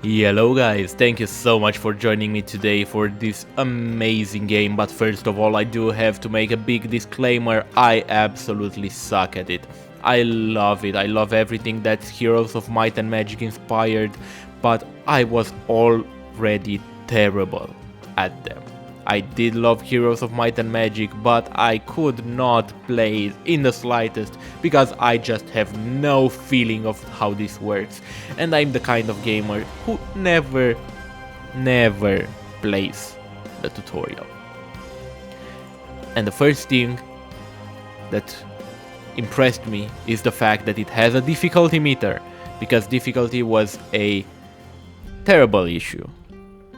Hello guys, thank you so much for joining me today for this amazing game, but first of all I do have to make a big disclaimer: I absolutely suck at it. I love it, I love everything that's Heroes of Might and Magic inspired, but I was already terrible at them. I did love Heroes of Might and Magic, but I could not play it in the slightest because I just have no feeling of how this works. And I'm the kind of gamer who never plays the tutorial. And the first thing that impressed me is the fact that it has a difficulty meter, because difficulty was a terrible issue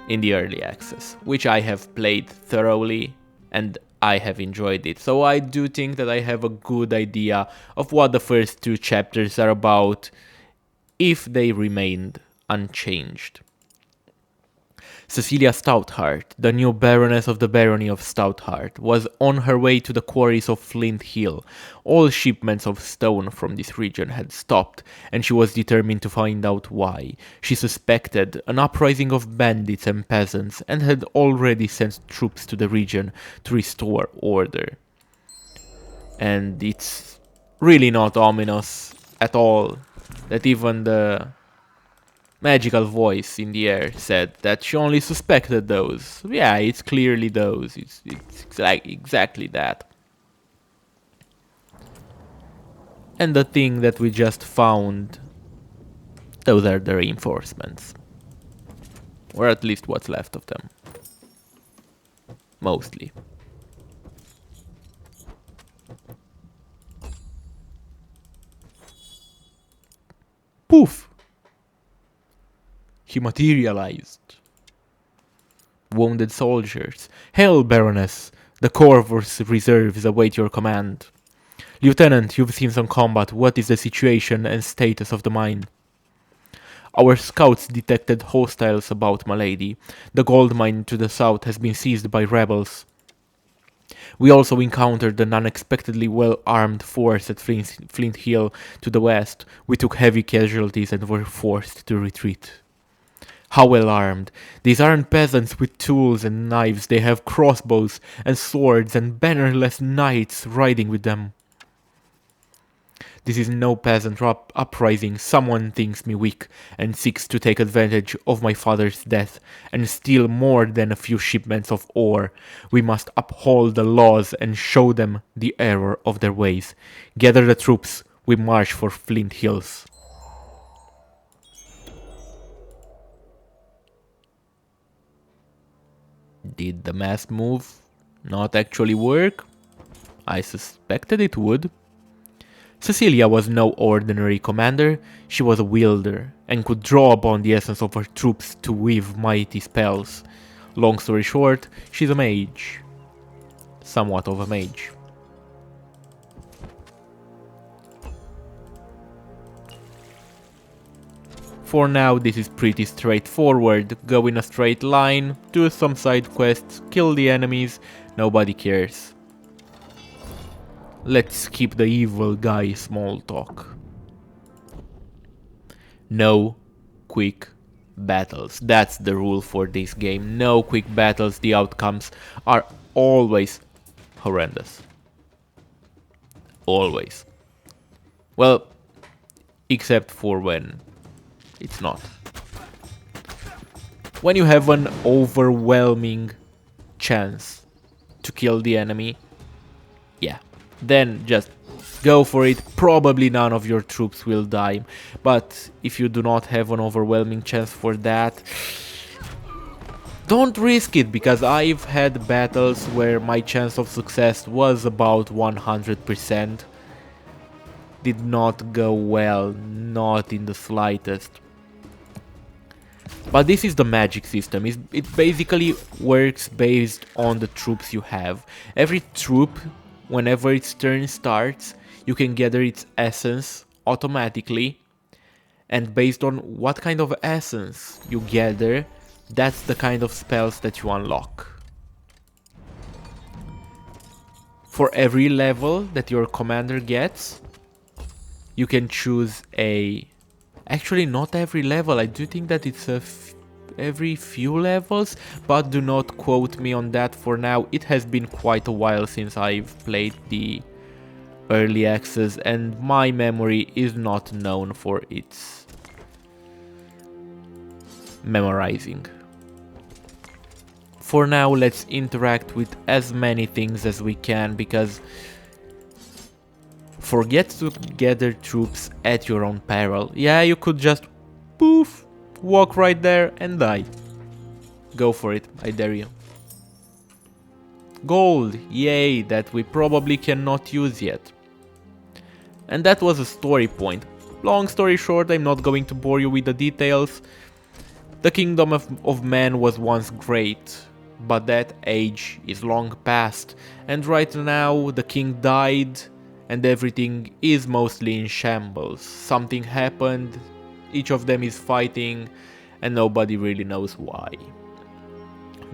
in the early access, which I have played thoroughly and I have enjoyed it. So I do think that I have a good idea of what the first two chapters are about if they remained unchanged. Cecilia Stoutheart, the new Baroness of the Barony of Stoutheart, was on her way to the quarries of Flint Hill. All shipments of stone from this region had stopped, and she was determined to find out why. She suspected an uprising of bandits and peasants, and had already sent troops to the region to restore order. And it's really not ominous at all that even the magical voice in the air said that she only suspected those. Yeah, it's clearly those. It's exactly that. And the thing that we just found, those are the reinforcements. Or at least what's left of them. Mostly. Poof! He materialized. Wounded soldiers. Hail, Baroness! The Corps of Reserves await your command. Lieutenant, you've seen some combat. What is the situation and status of the mine? Our scouts detected hostiles about, m'lady. The gold mine to the south has been seized by rebels. We also encountered an unexpectedly well-armed force at Flint Hill to the west. We took heavy casualties and were forced to retreat. How well armed. These aren't peasants with tools and knives, they have crossbows and swords and bannerless knights riding with them. This is no peasant uprising. Someone thinks me weak and seeks to take advantage of my father's death and steal more than a few shipments of ore. We must uphold the laws and show them the error of their ways. Gather the troops, we march for Flint Hills. Did the mass move not actually work? I suspected it would. Cecilia was no ordinary commander, she was a wielder, and could draw upon the essence of her troops to weave mighty spells. Long story short, she's a mage. Somewhat of a mage. For now, this is pretty straightforward. Go in a straight line, do some side quests, kill the enemies, nobody cares. Let's skip the evil guy small talk. No quick battles. That's the rule for this game. No quick battles. The outcomes are always horrendous. Always. Well, except for when it's not. When you have an overwhelming chance to kill the enemy, yeah, then just go for it. Probably none of your troops will die, but if you do not have an overwhelming chance for that, don't risk it, because I've had battles where my chance of success was about 100%. Did not go well, not in the slightest. But this is the magic system. It basically works based on the troops you have. Every troop, whenever its turn starts, you can gather its essence automatically. And based on what kind of essence you gather, that's the kind of spells that you unlock. For every level that your commander gets, you can choose a Actually, not every level. I do think that it's every few levels, but do not quote me on that for now. It has been quite a while since I've played the early access, and my memory is not known for its memorizing. For now, let's interact with as many things as we can, because forget to gather troops at your own peril. Yeah, you could just poof, walk right there and die. Go for it, I dare you. Gold, yay, that we probably cannot use yet. And that was a story point. Long story short, I'm not going to bore you with the details. The kingdom of man was once great, but that age is long past, and right now the king died and everything is mostly in shambles. Something happened, each of them is fighting, and nobody really knows why.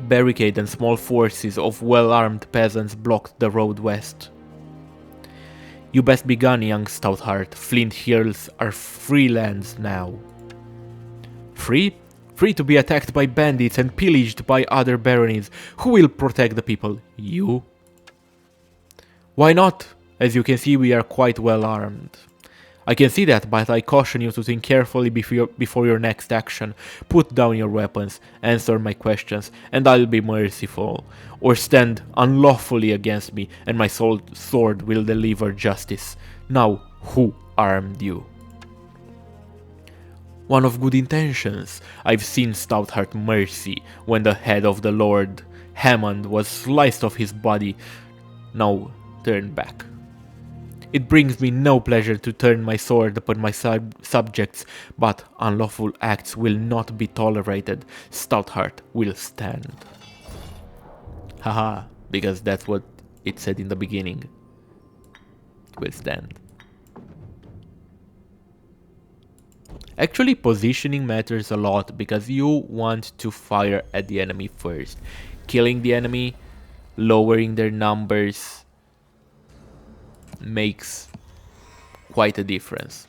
Barricade and small forces of well-armed peasants blocked the road west. You best be gone, young Stoutheart. Flint Hills are free lands now. Free? Free to be attacked by bandits and pillaged by other baronies. Who will protect the people? You? Why not? As you can see, we are quite well armed. I can see that, but I caution you to think carefully before your next action. Put down your weapons, answer my questions, and I'll be merciful. Or stand unlawfully against me, and my sword will deliver justice. Now, who armed you? One of good intentions. I've seen Stoutheart mercy when the head of the Lord Hammond was sliced off his body. Now, turn back. It brings me no pleasure to turn my sword upon my subjects, but unlawful acts will not be tolerated. Stoutheart will stand. Haha, because that's what it said in the beginning. It will stand. Actually, positioning matters a lot, because you want to fire at the enemy first. Killing the enemy, lowering their numbers, makes quite a difference.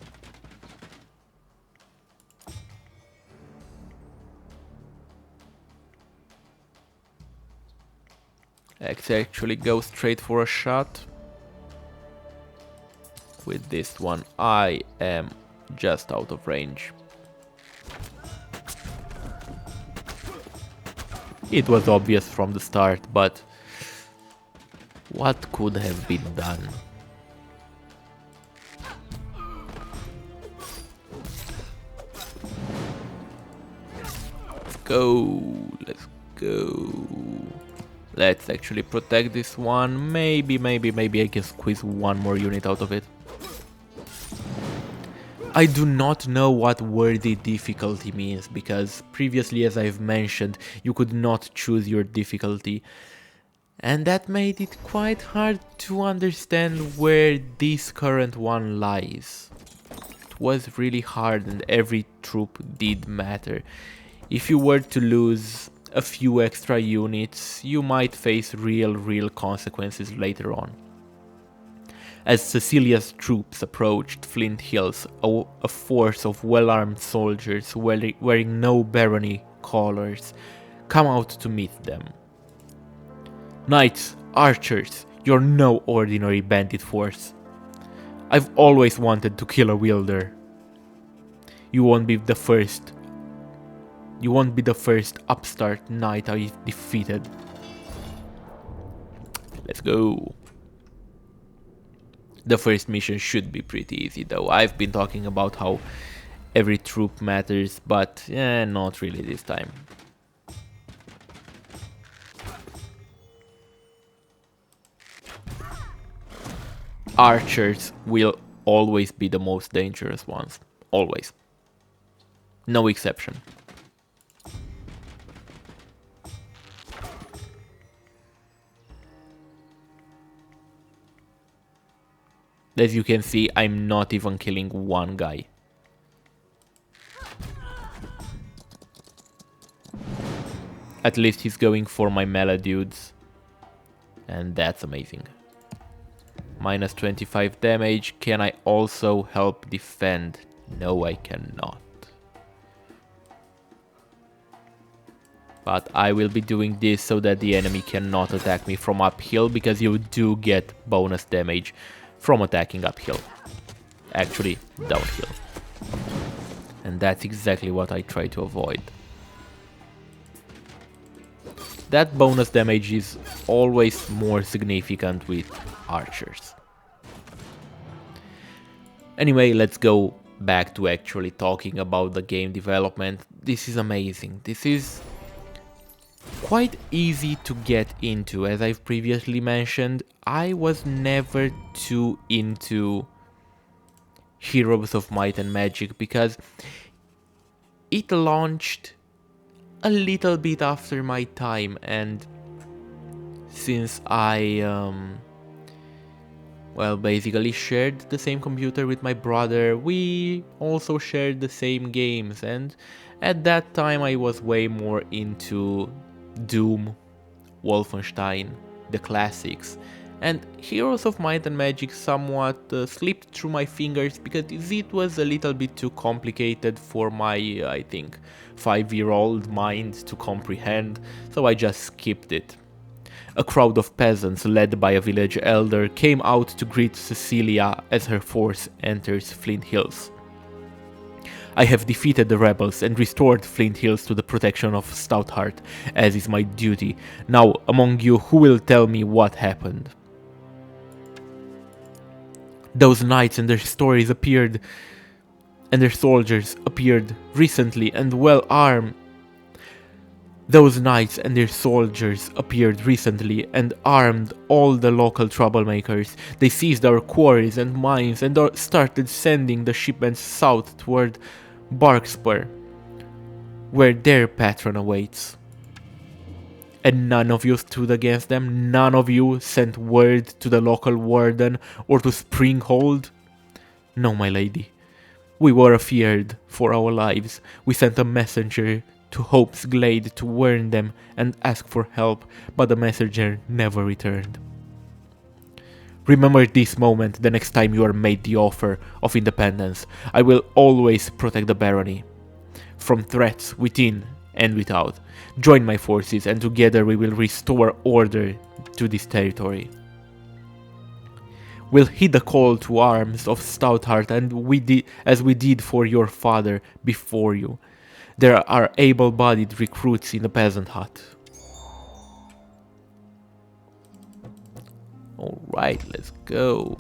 Let's actually go straight for a shot. With this one, I am just out of range. It was obvious from the start, but what could have been done? Let's go. Let's actually protect this one. Maybe I can squeeze one more unit out of it. I do not know what worthy difficulty means, because previously, as I've mentioned, you could not choose your difficulty. And that made it quite hard to understand where this current one lies. It was really hard, and every troop did matter. If you were to lose a few extra units, you might face real consequences later on. As Cecilia's troops approached Flint Hills, a force of well-armed soldiers wearing no barony collars come out to meet them. Knights, archers, you're no ordinary bandit force. I've always wanted to kill a wielder. You won't be the first upstart knight I've defeated. Let's go. The first mission should be pretty easy though. I've been talking about how every troop matters, but not really this time. Archers will always be the most dangerous ones. Always. No exception. As you can see, I'm not even killing one guy. At least he's going for my melee dudes. And that's amazing. Minus 25 damage. Can I also help defend? No, I cannot. But I will be doing this so that the enemy cannot attack me from uphill, because you do get bonus damage from attacking uphill. Actually, downhill. And that's exactly what I try to avoid. That bonus damage is always more significant with archers. Anyway, let's go back to actually talking about the game development. This is amazing. This is quite easy to get into. As I've previously mentioned, I was never too into Heroes of Might and Magic because it launched a little bit after my time, and since I well, basically shared the same computer with my brother, we also shared the same games, and at that time I was way more into Doom, Wolfenstein, the classics, and Heroes of Might and Magic somewhat slipped through my fingers because it was a little bit too complicated for my, I think, 5-year-old mind to comprehend, so I just skipped it. A crowd of peasants led by a village elder came out to greet Cecilia as her force enters Flint Hills. I have defeated the rebels and restored Flint Hills to the protection of Stoutheart, as is my duty. Now, among you, who will tell me what happened? Those knights and their stories appeared, and their soldiers appeared recently and well armed. Those knights and their soldiers appeared recently and armed all the local troublemakers. They seized our quarries and mines and started sending the shipments south toward Barkspur, where their patron awaits. And none of you stood against them? None of you sent word to the local warden or to Springhold? No, my lady. We were afeared for our lives. We sent a messenger to Hope's Glade to warn them and ask for help, but the messenger never returned. Remember this moment the next time you are made the offer of independence. I will always protect the barony from threats within and without. Join my forces and together we will restore order to this territory. We'll heed the call to arms of Stoutheart as we did for your father before you. There are able-bodied recruits in the peasant hut. Alright, let's go.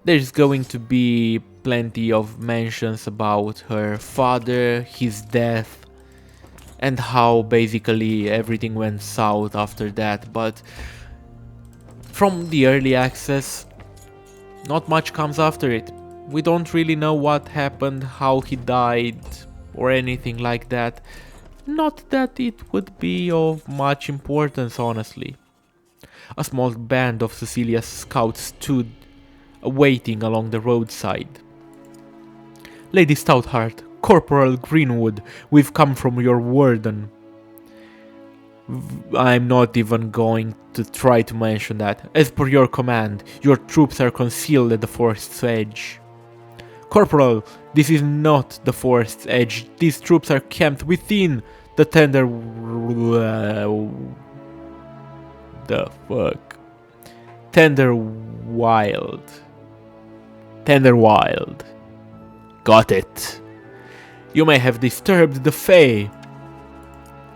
There's going to be plenty of mentions about her father, his death, and how basically everything went south after that, but from the early access, not much comes after it. We don't really know what happened, how he died, or anything like that. Not that it would be of much importance, honestly. A small band of Cecilia's scouts stood waiting along the roadside. Lady Stoutheart, Corporal Greenwood, we've come from your warden. I'm not even going to try to mention that. As per your command, your troops are concealed at the forest's edge. Corporal, this is not the forest's edge. These troops are camped within the tender... the fuck? Tenderwild. Got it. You may have disturbed the Fae.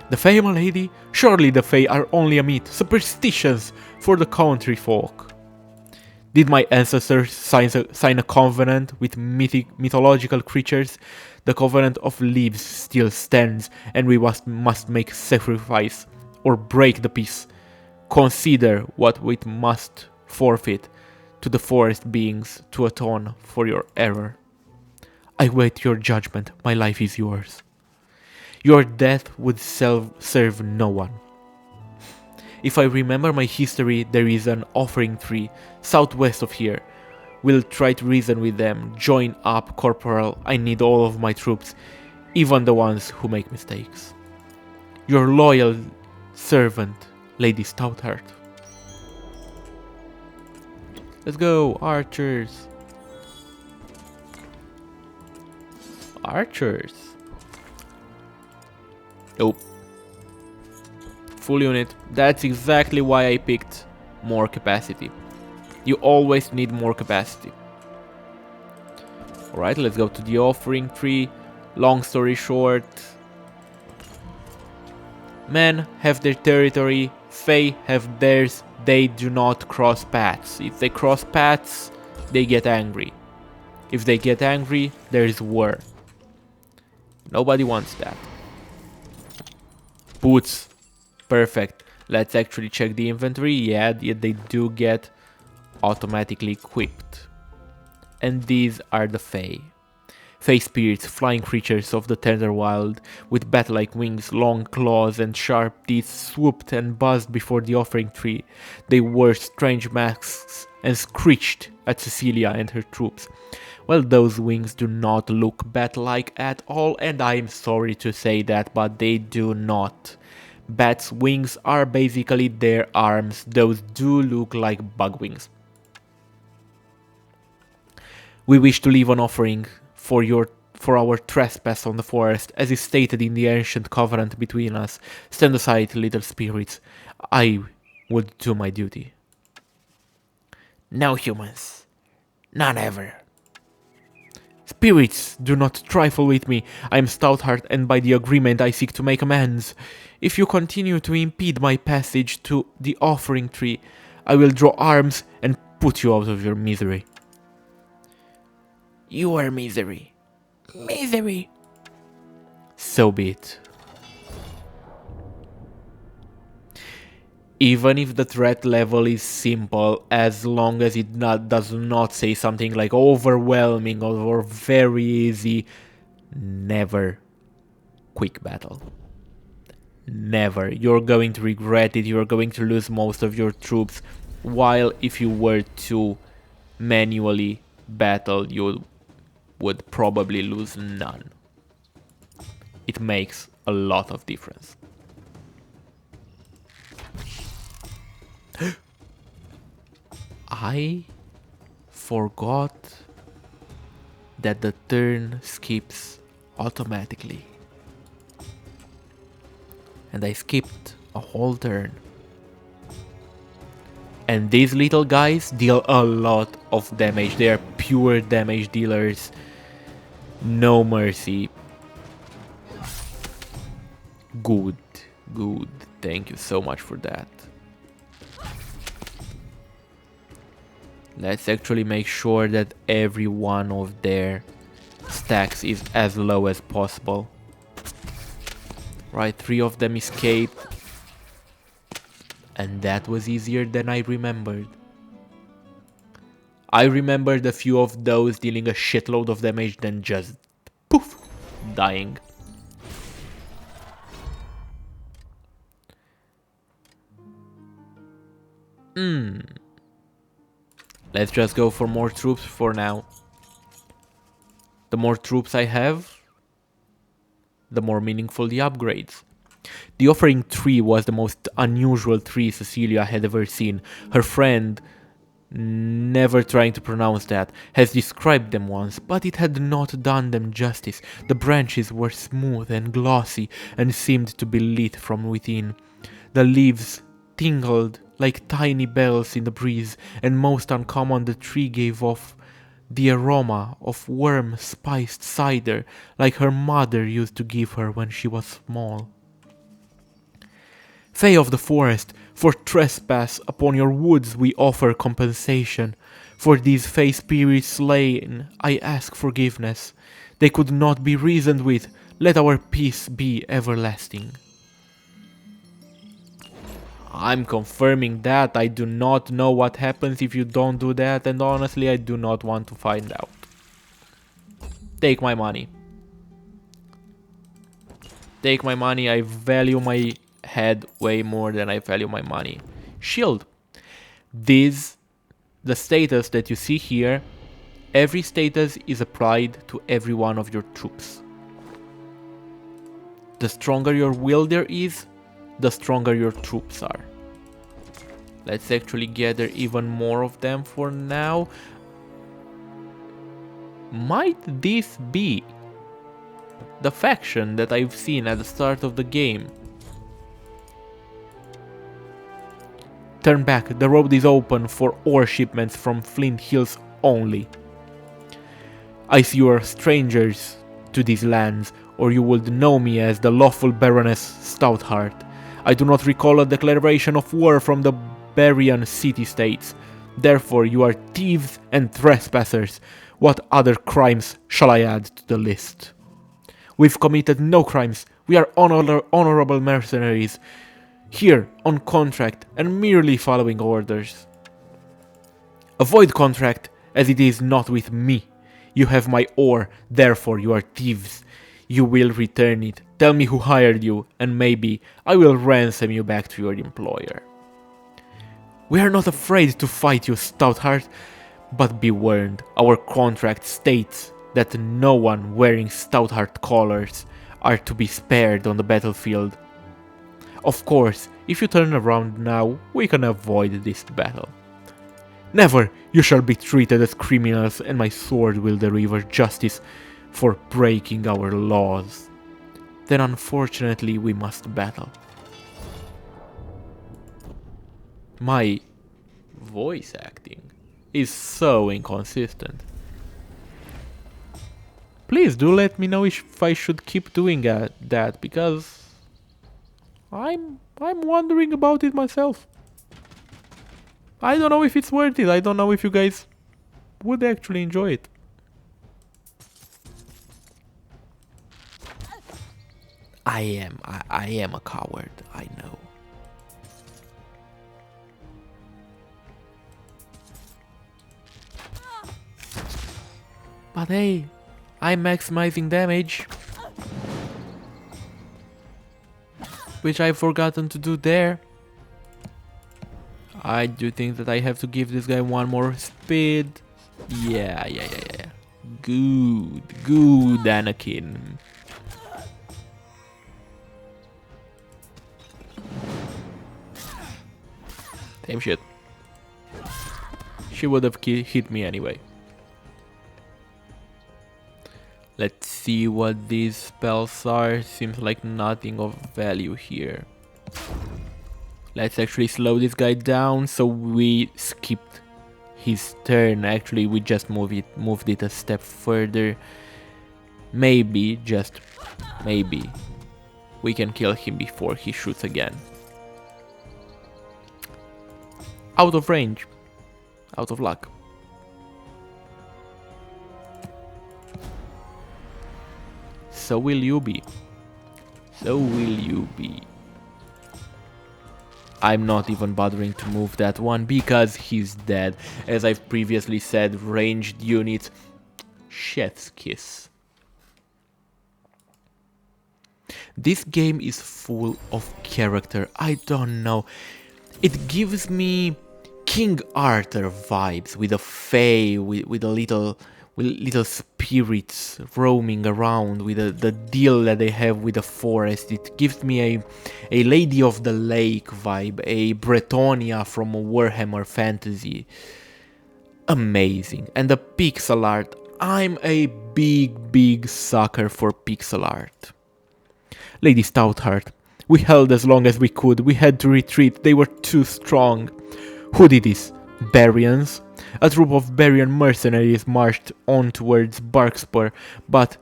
The Fae, my lady? Surely the Fae are only a myth, superstitions for the country folk. Did my ancestors sign a covenant with mythological creatures? The covenant of leaves still stands, and we must make sacrifice or break the peace. Consider what we must forfeit to the forest beings to atone for your error. I wait your judgment, my life is yours. Your death would serve no one. If I remember my history, there is an offering tree southwest of here. We'll try to reason with them. Join up, Corporal. I need all of my troops, even the ones who make mistakes. Your loyal servant, Lady Stoutheart. Let's go, archers. Archers. Nope. Full unit. That's exactly why I picked more capacity. You always need more capacity. Alright, let's go to the offering tree. Long story short, men have their territory, Fae have theirs, they do not cross paths. If they cross paths, they get angry. If they get angry, there is war. Nobody wants that. Boots. Perfect. Let's actually check the inventory. Yeah, they do get automatically equipped. And these are the Fae. Fae spirits, flying creatures of the tender wild, with bat-like wings, long claws and sharp teeth, swooped and buzzed before the offering tree. They wore strange masks and screeched at Cecilia and her troops. Well, those wings do not look bat-like at all, and I'm sorry to say that, but they do not. Bats' wings are basically their arms. Those do look like bug wings. We wish to leave an offering for our trespass on the forest, as is stated in the ancient covenant between us. Stand aside, little spirits. I would do my duty. No, humans. None ever. Spirits, do not trifle with me. I am Stoutheart, and by the agreement I seek to make amends. If you continue to impede my passage to the offering tree, I will draw arms and put you out of your misery. You are misery. Misery. So be it. Even if the threat level is simple, as long as it does not say something like overwhelming or very easy, never quick battle. Never. You're going to regret it, you're going to lose most of your troops, while if you were to manually battle, you would probably lose none. It makes a lot of difference. I forgot that the turn skips automatically. And I skipped a whole turn. And these little guys deal a lot of damage. They are pure damage dealers. No mercy. Good, good. Thank you so much for that. Let's actually make sure that every one of their stacks is as low as possible. Right, 3 of them escaped. And that was easier than I remembered. I remembered a few of those dealing a shitload of damage than just poof, dying. Let's just go for more troops for now. The more troops I have, the more meaningful the upgrades. The offering tree was the most unusual tree Cecilia had ever seen. Her friend, never trying to pronounce that, has described them once, but it had not done them justice. The branches were smooth and glossy and seemed to be lit from within. The leaves tingled like tiny bells in the breeze, and most uncommon, the tree gave off the aroma of warm spiced cider like her mother used to give her when she was small. Fae of the forest, for trespass upon your woods we offer compensation. For these Fae spirits slain I ask forgiveness. They could not be reasoned with, let our peace be everlasting. I'm confirming that. I do not know what happens if you don't do that, and honestly I do not want to find out. Take my money. Take my money. I value my head way more than I value my money. Shield. The status that you see here, every status is applied to every one of your troops. The stronger your will there is, the stronger your troops are. Let's actually gather even more of them for now. Might this be the faction that I've seen at the start of the game. Turn back, the road is open for ore shipments from Flint Hills only. I see you are strangers to these lands, or you would know me as the lawful Baroness Stoutheart. I do not recall a declaration of war from the Barian city-states. Therefore, you are thieves and trespassers. What other crimes shall I add to the list? We've committed no crimes. We are honorable mercenaries, here on contract and merely following orders. Avoid contract, as it is not with me. You have my ore, therefore you are thieves. You will return it. Tell me who hired you, and maybe I will ransom you back to your employer. We are not afraid to fight you, Stoutheart, but be warned, our contract states that no one wearing Stoutheart colors are to be spared on the battlefield. Of course, if you turn around now, we can avoid this battle. Never! You shall be treated as criminals, and my sword will deliver justice for breaking our laws. Then unfortunately we must battle. My voice acting is so inconsistent. Please do let me know if I should keep doing that, because I'm wondering about it myself. I don't know if it's worth it. I don't know if you guys would actually enjoy it. I am a coward, I know. But hey, I'm maximizing damage, which I've forgotten to do there. I do think that I have to give this guy one more speed. Yeah. Good, Anakin. Same shit. She would have hit me anyway. Let's see what these spells are. Seems like nothing of value here. Let's actually slow this guy down, so we skipped his turn. Actually, we just moved it a step further. Maybe, just maybe, we can kill him before he shoots again. Out of range. Out of luck. So will you be. So will you be. I'm not even bothering to move that one because he's dead. As I've previously said, ranged units, chef's kiss. This game is full of character. I don't know. It gives me King Arthur vibes with a fae, with a little spirits roaming around, with the deal that they have with the forest. It gives me a Lady of the Lake vibe, a Bretonia from a Warhammer Fantasy. Amazing. And the pixel art. I'm a big sucker for pixel art. Lady Stoutheart, we held as long as we could. We had to retreat. They were too strong. Who did this? Barians? A troop of Barian mercenaries marched on towards Barkspur, but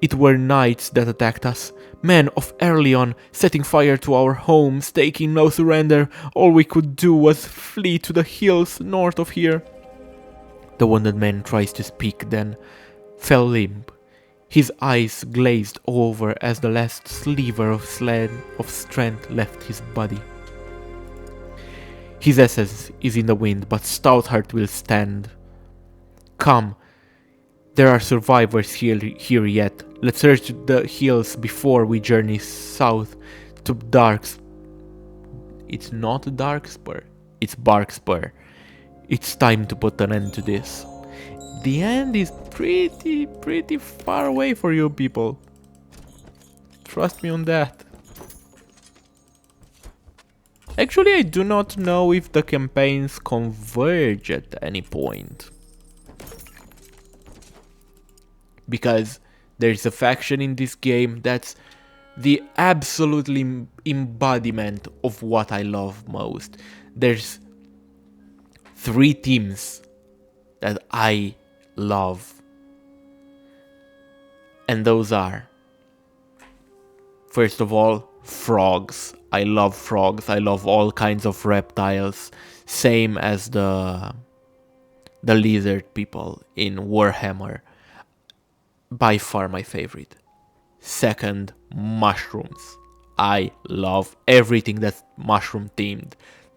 it were knights that attacked us. Men of Erleon, setting fire to our homes, taking no surrender. All we could do was flee to the hills north of here. The wounded man tries to speak, then fell limp. His eyes glazed over as the last sliver of strength left his body. His essence is in the wind, but Stoutheart will stand. Come, there are survivors here yet. Let's search the hills before we journey south to It's not Darkspur, it's Barkspur. It's time to put an end to this. The end is pretty far away for you people. Trust me on that. Actually, I do not know if the campaigns converge at any point. Because There's a faction in this game that's the absolutely embodiment of what I love most. There's 3 teams that I love. And those are, first of all, frogs. I love frogs. I love all kinds of reptiles. Same as the lizard people in Warhammer. By far my favorite. Second, mushrooms. I love everything that's mushroom themed.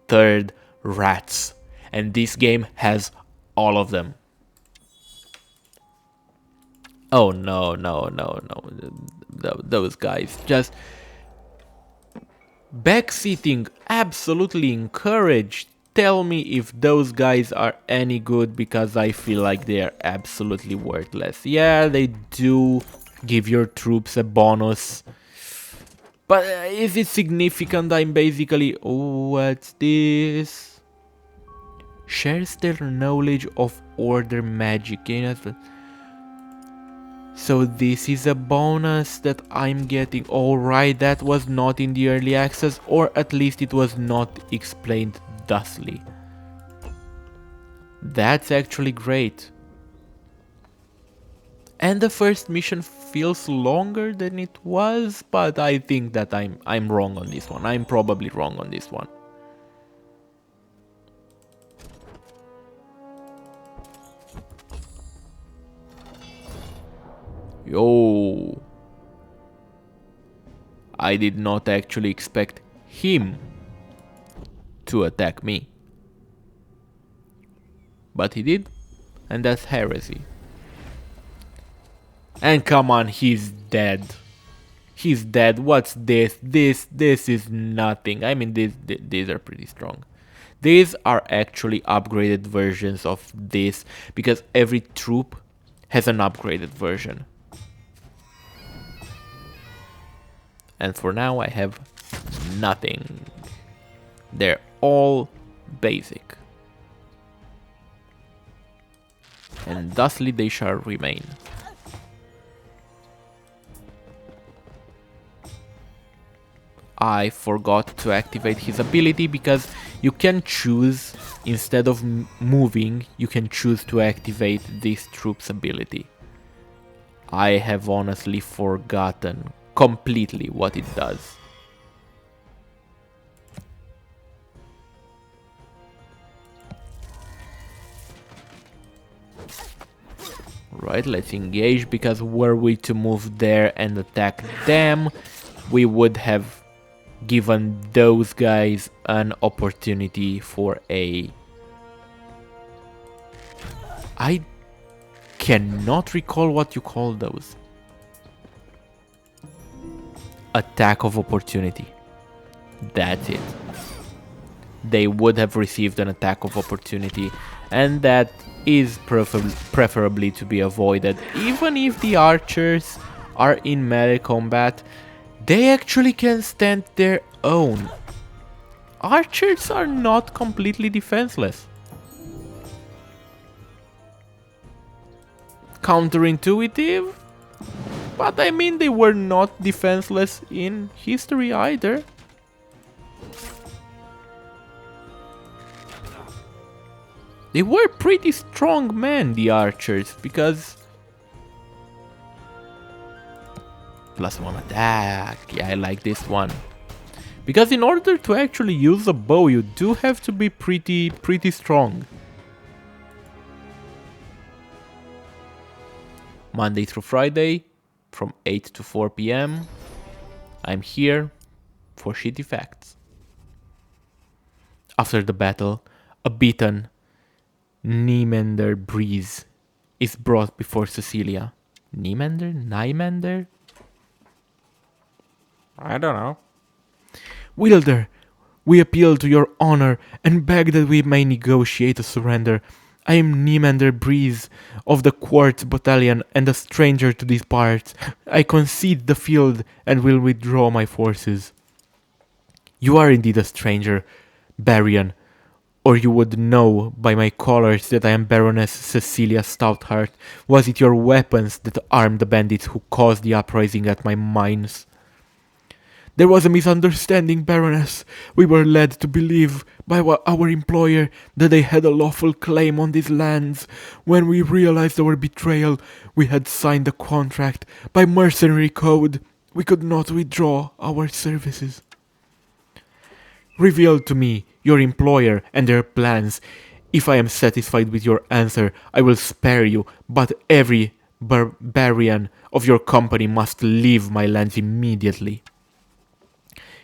Third, rats. And this game has all of them. Oh no, no, no, no. Those guys just backseating, absolutely encouraged. Tell me if those guys are any good, because I feel like they are absolutely worthless. Yeah, they do give your troops a bonus, but is it significant? I'm basically... Oh, what's this? Shares their knowledge of order magic. So this is a bonus that I'm getting. Alright, that was not in the early access, or at least it was not explained thusly. That's actually great. And the first mission feels longer than it was, but I think that I'm wrong on this one. I'm probably wrong on this one. Yo. I did not actually expect him to attack me. But he did, and that's heresy. And come on, he's dead. He's dead. What's this? This is nothing. I mean, these are pretty strong. These are actually upgraded versions of this, because every troop has an upgraded version. And for now I have nothing. They're all basic. And thusly they shall remain. I forgot to activate his ability, because you can choose, instead of moving, you can choose to activate this troop's ability. I have honestly forgotten completely what it does. Right, let's engage, because were we to move there and attack them, we would have given those guys an opportunity for a... I cannot recall what you call those. Attack of opportunity. That's it. They would have received an attack of opportunity, and that is preferably to be avoided. Even if the archers are in melee combat, they actually can stand their own. Archers are not completely defenseless. Counterintuitive, but I mean, they were not defenseless in history either. They were pretty strong men, the archers, because... +1 attack, yeah, I like this one. Because in order to actually use a bow, you do have to be pretty strong. Monday through Friday, from 8 to 4 PM, I'm here for shitty facts. After the battle, a beaten Niemander breeze is brought before Cecilia. Niemander? I don't know. Wielder, we appeal to your honor and beg that we may negotiate a surrender. I am Niemander Breeze of the Quartz Battalion and a stranger to these parts. I concede the field and will withdraw my forces. You are indeed a stranger, Barian. Or you would know by my colors that I am Baroness Cecilia Stoutheart. Was it your weapons that armed the bandits who caused the uprising at my mines? There was a misunderstanding, Baroness. We were led to believe by our employer that they had a lawful claim on these lands. When we realized our betrayal, we had signed a contract. By mercenary code, we could not withdraw our services. Reveal to me your employer and their plans. If I am satisfied with your answer, I will spare you, but every barbarian of your company must leave my lands immediately.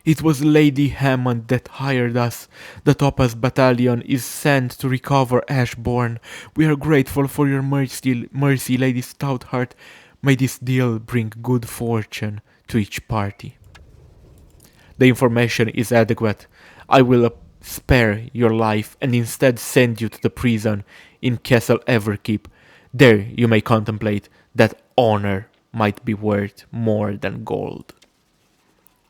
It was Lady Hammond that hired us. The Topaz Battalion is sent to recover Ashbourne. We are grateful for your mercy, Lady Stoutheart. May this deal bring good fortune to each party. The information is adequate. I will spare your life and instead send you to the prison in Castle Everkeep. There you may contemplate that honor might be worth more than gold.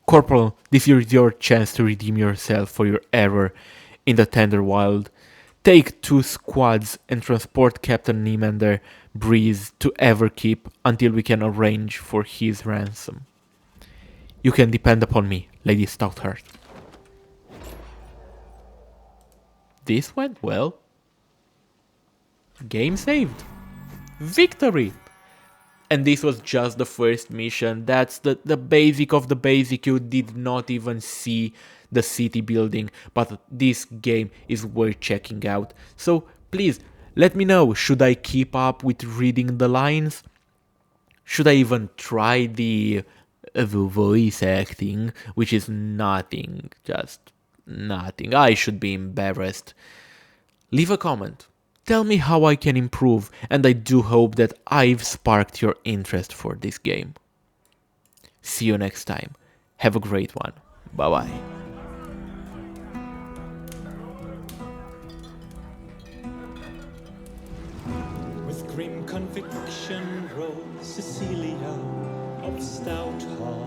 Corporal, this is your chance to redeem yourself for your error in the Tenderwild. Take 2 squads and transport Captain Niemander Breeze to Everkeep until we can arrange for his ransom. You can depend upon me, Lady Stoutheart. This went well. Game saved. Victory! And this was just the first mission. That's the basic of the basic. You did not even see the city building, but this game is worth checking out. So please, let me know, should I keep up with reading the lines? Should I even try the voice acting, which is nothing, just nothing. I should be embarrassed. Leave a comment. Tell me how I can improve, and I do hope that I've sparked your interest for this game. See you next time. Have a great one. Bye bye. With grim conviction rose Cecilia of stout heart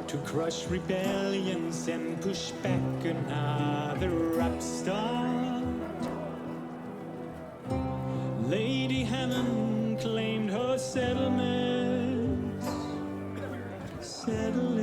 to crush rebellions and push back another upstart. Lady Hammond claimed her settlements, settled